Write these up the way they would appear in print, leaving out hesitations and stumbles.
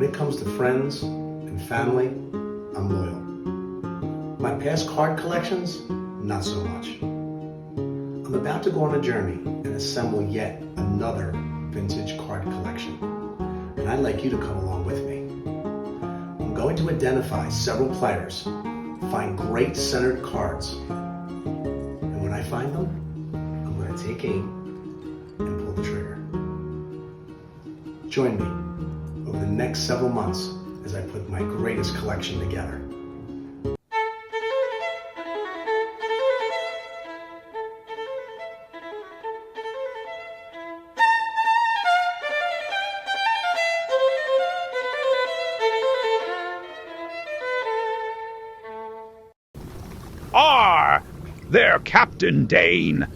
When it comes to friends and family, I'm loyal. My past card collections, not so much. I'm about to go on a journey and assemble yet another vintage card collection, and I'd like you to come along with me. I'm going to identify several players, find great centered cards, and when I find them, I'm going to take aim and pull the trigger. Join me over the next several months as I put my greatest collection together. There, Captain Dane.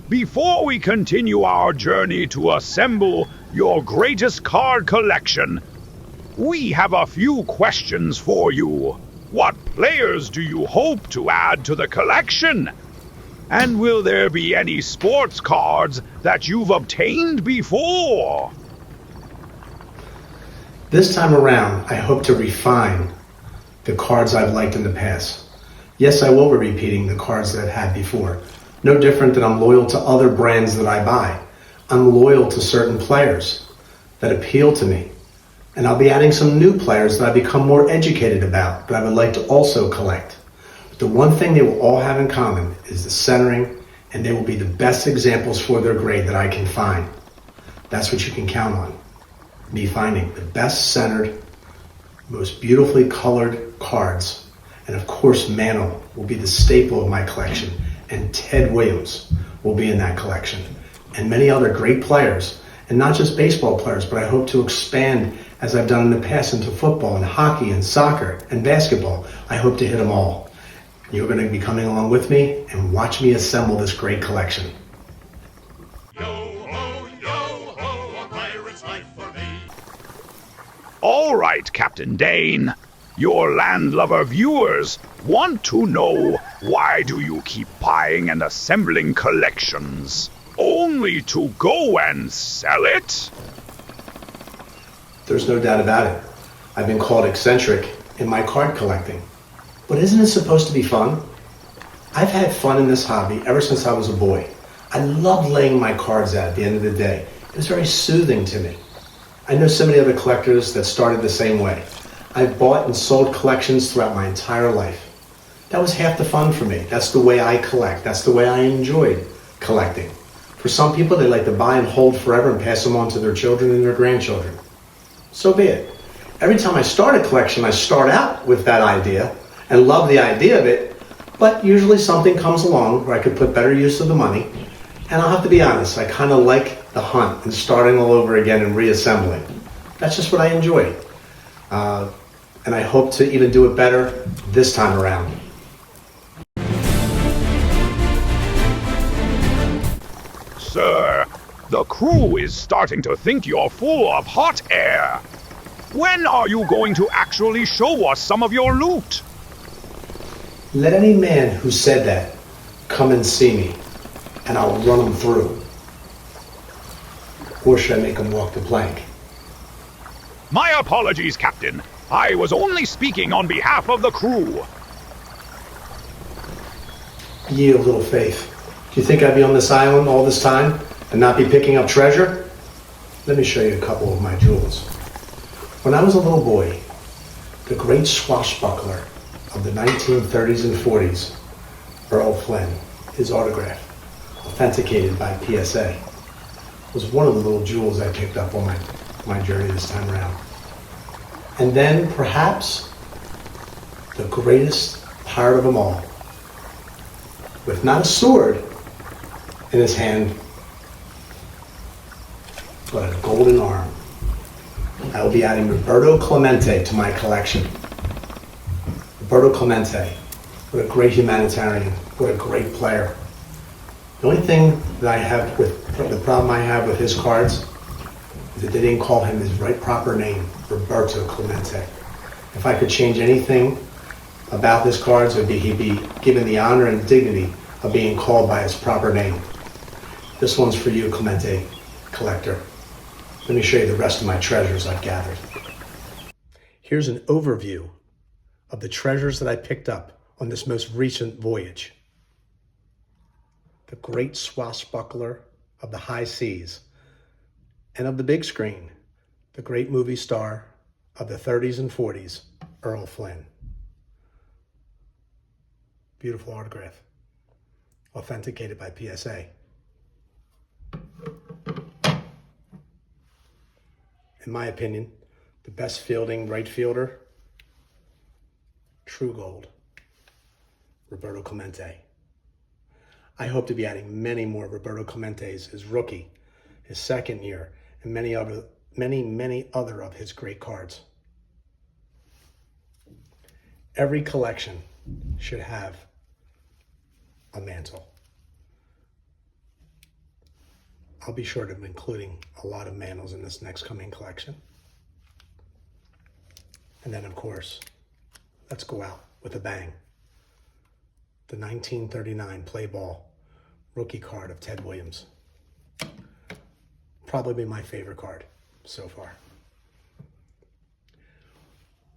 Before we continue our journey to assemble your greatest card collection, we have a few questions for you. What players do you hope to add to the collection? And will there be any sports cards that you've obtained before? This time around, I hope to refine the cards I've liked in the past. Yes, I will be repeating the cards that I've had before. No different than I'm loyal to other brands that I buy. I'm loyal to certain players that appeal to me. And I'll be adding some new players that I become more educated about, that I would like to also collect. But the one thing they will all have in common is the centering, and they will be the best examples for their grade that I can find. That's what you can count on. Me finding the best centered, most beautifully colored cards. And of course, Mantle will be the staple of my collection, and Ted Williams will be in that collection, and many other great players, and not just baseball players, but I hope to expand, as I've done in the past, into football and hockey and soccer and basketball. I hope to hit them all. You're going to be coming along with me and watch me assemble this great collection. Yo-ho, a pirate's life for me. All right, Captain Dane. Your landlubber viewers want to know, why do you keep buying and assembling collections only to go and sell it? There's no doubt about it. I've been called eccentric in my card collecting. But isn't it supposed to be fun? I've had fun in this hobby ever since I was a boy. I loved laying my cards out at the end of the day. It was very soothing to me. I know so many other collectors that started the same way. I've bought and sold collections throughout my entire life. That was half the fun for me. That's the way I collect. That's the way I enjoyed collecting. For some people, they like to buy and hold forever and pass them on to their children and their grandchildren. So be it. Every time I start a collection, I start out with that idea and love the idea of it, but usually something comes along where I could put better use of the money. And I'll have to be honest, I kind of like the hunt and starting all over again and reassembling. That's just what I enjoy. And I hope to even do it better this time around. Sir, the crew is starting to think you're full of hot air. When are you going to actually show us some of your loot? Let any man who said that come and see me, and I'll run him through. Or should I make him walk the plank? My apologies, Captain. I was only speaking on behalf of the crew. Ye of little faith. Do you think I'd be on this island all this time and not be picking up treasure? Let me show you a couple of my jewels. When I was a little boy, the great swashbuckler of the 1930s and 40s, Earl Flynn, his autograph, authenticated by PSA, was one of the little jewels I picked up on my journey this time around. And then, perhaps, the greatest pirate of them all, with not a sword in his hand, but a golden arm. I will be adding Roberto Clemente to my collection. Roberto Clemente, what a great humanitarian, what a great player. The only thing that the problem I have with his cards is that they didn't call him his right proper name, Roberto Clemente. If I could change anything about his cards, it would be he'd be given the honor and dignity of being called by his proper name. This one's for you, Clemente collector. Let me show you the rest of my treasures I've gathered. Here's an overview of the treasures that I picked up on this most recent voyage. The great swashbuckler of the high seas and of the big screen, the great movie star of the 30s and 40s, Earl Flynn. Beautiful autograph, authenticated by PSA. In my opinion, the best fielding right fielder, true gold, Roberto Clemente. I hope to be adding many more Roberto Clementes, his rookie, his second year, and many other of his great cards. Every collection should have a Mantle. I'll be sure to be including a lot of Mantles in this next coming collection. And then, of course, let's go out with a bang. The 1939 Play Ball rookie card of Ted Williams. Probably be my favorite card so far.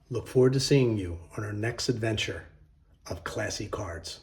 Look forward to seeing you on our next adventure of Classy Cards.